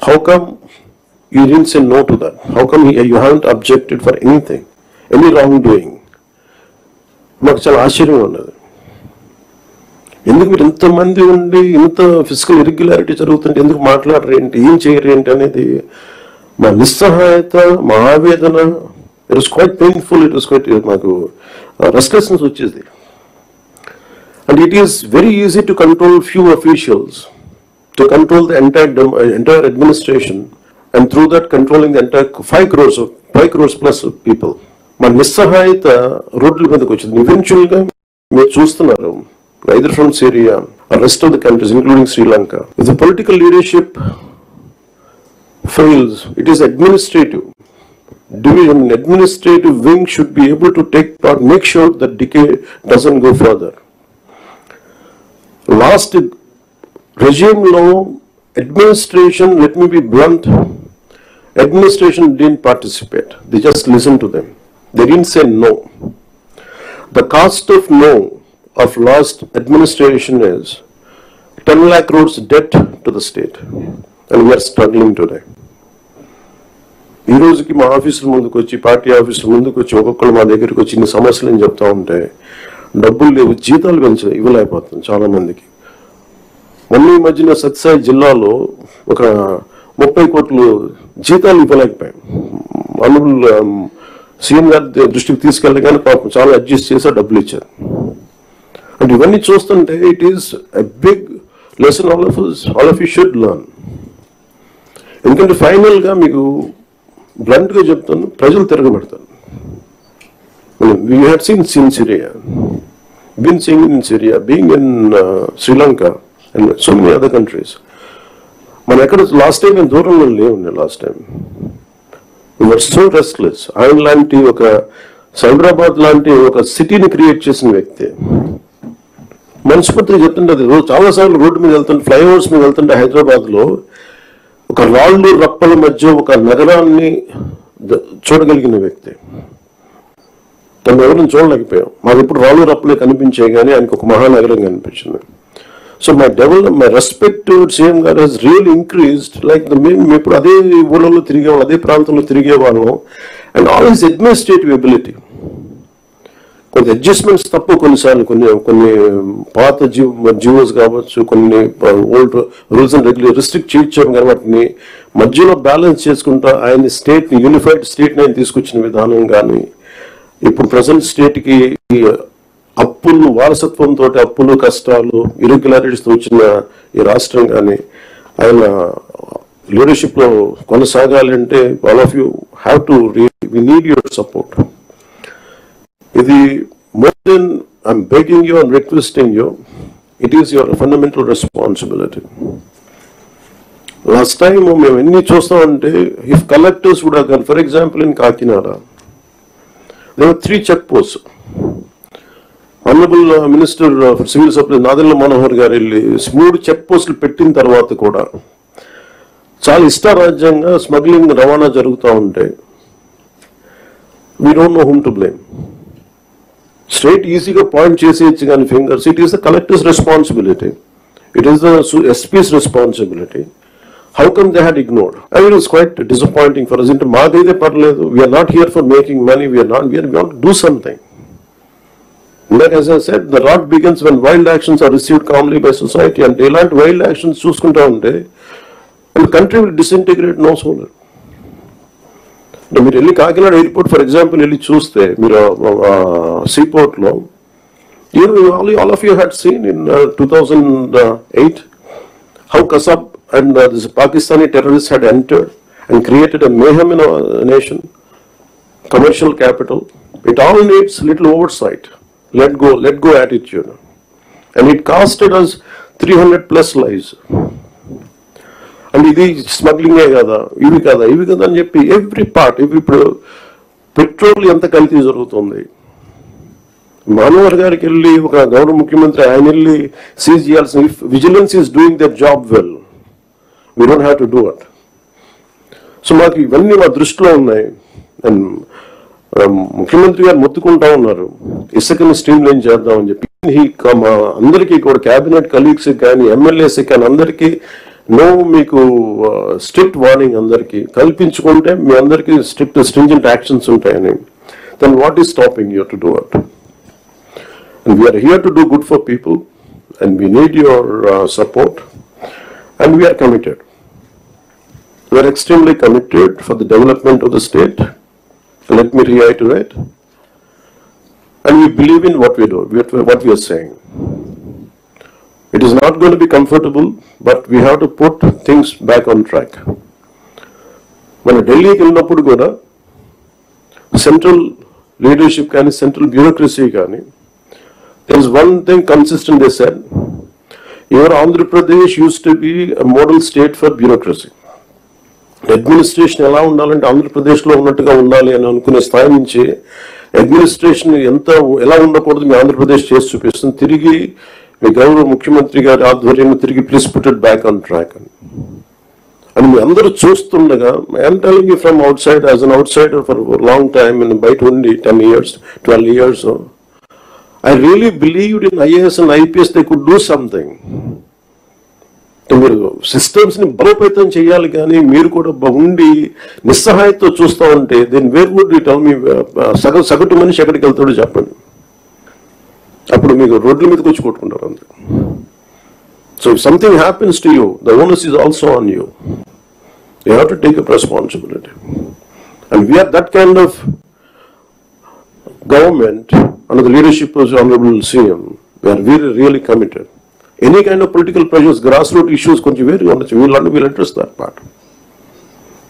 How come you didn't say no to that? How come you haven't objected for anything, any wrongdoing? మాకు చాలా ఆశ్చర్యం ఉన్నది. ఎందుకు మీరు ఇంతమంది ఉండి ఇంత ఫిజికల్ ఇర్రెగ్యులారిటీ జరుగుతుంటే ఎందుకు మాట్లాడరు ఏంటి, ఏం చేయరు ఏంటి అనేది మా నిస్సహాయత, మా ఆవేదన. It was quite painful, it was quite, మాకు రెస్ట్లెస్నెస్ వచ్చేది. And it is very easy to control few officials, to control the entire administration, and through that controlling the entire 5 crores plus of people. మన నిస్సహాయత రోడ్ల మీదకి వచ్చింది. Eventual గా మీరు చూస్తున్నారు, either from Syria or rest of the countries including Sri Lanka, if the political leadership fails, it is administrative division, administrative wing should be able to take part, make sure that decay doesn't go further. Last regime law, administration, let me be blunt, administration didn't participate. They just listened to them. They didn't say no. The cost of no of last administration is 10 lakh crores debt to the state, and we are struggling today. ఈ రోజుకి మా ఆఫీసుల ముందుకు వచ్చి, party ఆఫీసుల ముందుకు వచ్చి ఒక్కొక్కరు మా దగ్గరికి వచ్చి ఇన్ని సమస్యలు అని చెప్తా ఉంటే డబ్బులు లేవు, జీతాలు ఇవ్వలేకపోతుంది చాలా మందికి. మొన్న ఈ మధ్యన సత్యసాయి జిల్లాలో ఒక 30 కోట్లు జీతాలు ఇవ్వలేకపోయాం. ఆనరబుల్ సీఎం గారి దృష్టికి తీసుకెళ్ళగానే పాపం చాలా అడ్జస్ట్ చేసి డబ్బులు ఇచ్చారు. అంటే ఇవన్నీ చూస్తుంటే it is a big lesson all of you should learn. ఎందుకంటే ఫైనల్ గా మీకు బ్లంట్ గా చెప్తాను, ప్రజలు తిరగబడతారు. We had seen in Syria, been seeing in Syria, being in Sri Lanka and so many other countries. Man ekkada last time in దూరంలో లేవుండే. last time we were so restless. ఆయన లాంటి ఒక సైబరాబాద్ లాంటి ఒక సిటీని క్రియేట్ చేసిన వ్యక్తి మనస్ఫూర్తిగా చెప్తుంటే, అది చాలాసార్లు రోడ్డు మీద వెళ్తుంటే, ఫ్లైఓవర్స్ మీద వెళ్తుంటే హైదరాబాద్ లో ఒక రాళ్ళు రప్పల మధ్య ఒక నగరాన్ని చూడగలిగిన వ్యక్తి. తను ఎవరిని చూడలేకపోయాం. మాకు ఇప్పుడు రాళ్ళు రప్పలే కనిపించాయి కానీ ఆయనకు ఒక మహానగరం కనిపించింది. So my respect towards CM గారు has really increased. Like మేము ఇప్పుడు అదే ఊళ్ళలో తిరిగేవాళ్ళం, అదే ప్రాంతంలో తిరిగేవాళ్ళం. And all his administrative ability, కొన్ని అడ్జస్ట్మెంట్స్ తప్ప కొన్నిసార్లు కొన్ని పాత జీవోస్ కావచ్చు, కొన్ని old rules and regulation restrict చేయించాం కానీ వాటిని మధ్యలో బ్యాలెన్స్ చేసుకుంటా ఆయన స్టేట్ని, యూనిఫైడ్ స్టేట్ని ఆయన తీసుకొచ్చిన విధానం కానీ, ఇప్పుడు ప్రజెంట్ స్టేట్కి అప్పులు, వారసత్వంతో అప్పులు, కష్టాలు, ఇరెగ్యులారిటీస్తో వచ్చిన ఈ రాష్ట్రం కానీ ఆయన లీడర్షిప్ లో కొనసాగాలంటే all of you have to we need your support. ఇది more than I'm begging you and requesting you, it is your fundamental responsibility. Last time మేము ఎన్ని చూస్తామంటే, ఇఫ్ కలెక్టర్స్ కూడా కానీ, for example in Kakinada there were 3 check posts. Honourable minister for civil supplies Nadendla Manohar garu వెళ్ళి 3 check పోస్టులు పెట్టిన తర్వాత కూడా చాలా ఇష్టారాజ్యంగా స్మగ్లింగ్, రవాణా జరుగుతూ ఉంటే we don't know whom to blame. Straight ఈజీగా పాయింట్ చేసేయచ్చు కానీ fingers, it is the collector's responsibility, it is the SP's responsibility. How come they had ignored? I mean, it was quite disappointing for us. Into maagaide parledu, we are not here for making money, we want to do something. Like as I said, the rot begins when wild actions are received calmly by society, and daylight wild actions చూసుకుంటా ఉంటే and the country will disintegrate no sooner. మీరు వెళ్ళి Kakinada airport for example వెళ్ళి చూస్తే, మీరు seaport లో, all of you had seen in 2008 how Kasab and this Pakistani terrorists had entered and created a mayhem in a nation, commercial capital. It all needs little oversight, let go attitude, and it costed us 300 plus lives. And ఇది స్మగ్లింగే కదా, ఇవి కదా అని చెప్పి every part, ఇప్పుడు petrol ఎంత కల్తీ జరుగుతుంది. మనోహర్ గారికి వెళ్ళి ఒక గౌరవ ముఖ్యమంత్రి ఆయన వెళ్ళి సీజ్ చేయాల్సిన, vigilance is doing their job well, we don't have to do it. So మాకు ఇవన్నీ మా దృష్టిలో ఉన్నాయి. అండ్ ముఖ్యమంత్రి గారు మొత్తుకుంటా ఉన్నారు ఇసుకని స్ట్రీమ్ లైన్ చేద్దామని చెప్పి. అందరికీ కూడా క్యాబినెట్ కలీగ్స్ కానీ, ఎమ్మెల్యేస్ కానీ అందరికీ నో మీకు స్ట్రిక్ట్ వార్నింగ్ అందరికీ కల్పించుకుంటే మీ అందరికీ స్ట్రింజెంట్ యాక్షన్స్ ఉంటాయని, then what is stopping you to do it? And we are here to do good for people, and we need your support, and we are committed. We are extremely committed for the development of the state. Let me reiterate. And we believe in what we do, what we are saying. It is not going to be comfortable, but we have to put things back on track. When Delhi వెళ్ళినప్పుడు కూడా central leadership కానీ central bureaucracy కానీ there is one thing consistent they said, your Andhra Pradesh used to be a model state for bureaucracy. Administration ఎలా ఉండాలంటే ఆంధ్రప్రదేశ్లో ఉన్నట్టుగా ఉండాలి అని అనుకునే స్థాయి నుంచి అడ్మినిస్ట్రేషన్ ఎలా ఉండకూడదు మీ ఆంధ్రప్రదేశ్ చేసి చూపిస్తుంది. తిరిగి మీ గౌరవ ముఖ్యమంత్రి గారి ఆధ్వర్యంలో తిరిగి please put it back on track అని మీ అందరూ చూస్తుండగా, I'm telling you from out side as an out cider for long time, బయట ఉండి 10 years 12 years I really believed in IAS and IPS they could do something. మీరు systems ని బలోపేతం చేయాలి, కానీ మీరు కూడా ఉండి నిస్సహాయతో చూస్తూ ఉంటే then where would you tell me సగటు మనిషి ఎక్కడికి వెళ్తాడో చెప్పండి. అప్పుడు మీకు రోడ్ల మీదకి వచ్చి కొట్టుకుంటారు అందరూ. So if something happens to you, the onus is also on you. You have to take up responsibility, and we are that kind of government under the leadership of the Honorable CM. We are really committed. Any kind of political pressures, grassroots issues, we'll address that part.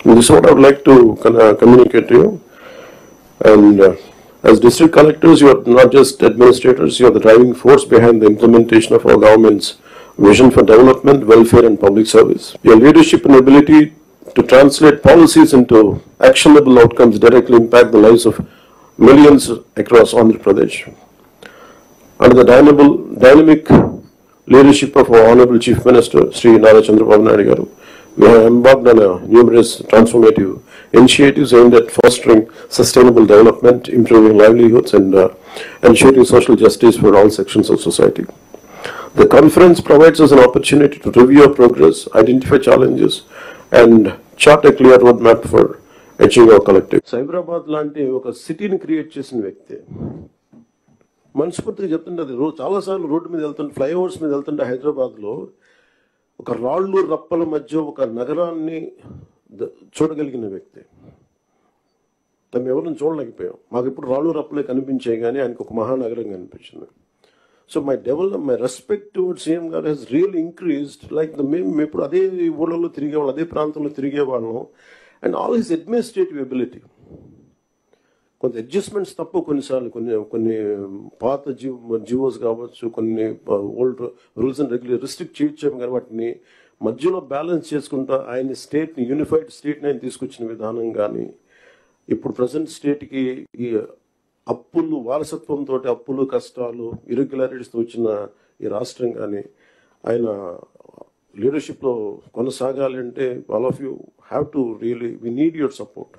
And this is what I would like to communicate to you. And as district collectors, you are not just administrators, you are the driving force behind the implementation of our government's vision for development, welfare and public service. Your leadership and ability to translate policies into actionable outcomes directly impact the lives of millions across Andhra Pradesh. Under the dynamic leadership of our Honorable Chief Minister, Sri Nara Chandrababu Naidu Garu, we have embarked on numerous transformative initiatives aimed at fostering sustainable development, improving livelihoods and ensuring social justice for all sections of society. The conference provides us an opportunity to review our progress, identify challenges and chart a clear roadmap for achieve collective. Cyberabad లాంటి ఒక సిటీని create చేసిన వ్యక్తి మనస్ఫూర్తిగా చెప్తుంటే, అది చాలాసార్లు road మీద వెళ్తుంటే, ఫ్లైఓవర్స్ మీద వెళ్తుంటే హైదరాబాద్లో ఒక రాళ్ళు రప్పల మధ్య ఒక నగరాన్ని చూడగలిగిన వ్యక్తి. మేము ఎవరిని చూడలేకపోయాం, మాకు ఇప్పుడు రాళ్ళు రప్పలే కనిపించాయి, కానీ ఆయనకు ఒక మహానగరం కనిపించింది. So my respect towards CM గారు హెస్ రియల్ ఇంక్రీజ్డ్. లైక్ మేము ఇప్పుడు అదే ఊళ్ళలో తిరిగేవాళ్ళం, అదే ప్రాంతంలో తిరిగేవాళ్ళం. And all his administrative ability. కొంత అడ్జస్ట్మెంట్స్ తప్ప కొన్నిసార్లు కొన్ని పాత జీవోస్ కావచ్చు, కొన్ని old rules and regulation restrict చేయొచ్చాము, కానీ వాటిని మధ్యలో బ్యాలెన్స్ చేసుకుంటా ఆయన స్టేట్ని యూనిఫైడ్ స్టేట్ని ఆయన తీసుకొచ్చిన విధానం కానీ, ఇప్పుడు ప్రజెంట్ స్టేట్కి ఈ అప్పులు వారసత్వంతో అప్పులు కష్టాలు ఇర్రెగ్యులారిటీస్తో వచ్చిన ఈ రాష్ట్రం కానీ, ఆయన లీడర్షిప్లో కొనసాగాలి అంటే all of you have to really, we need your support.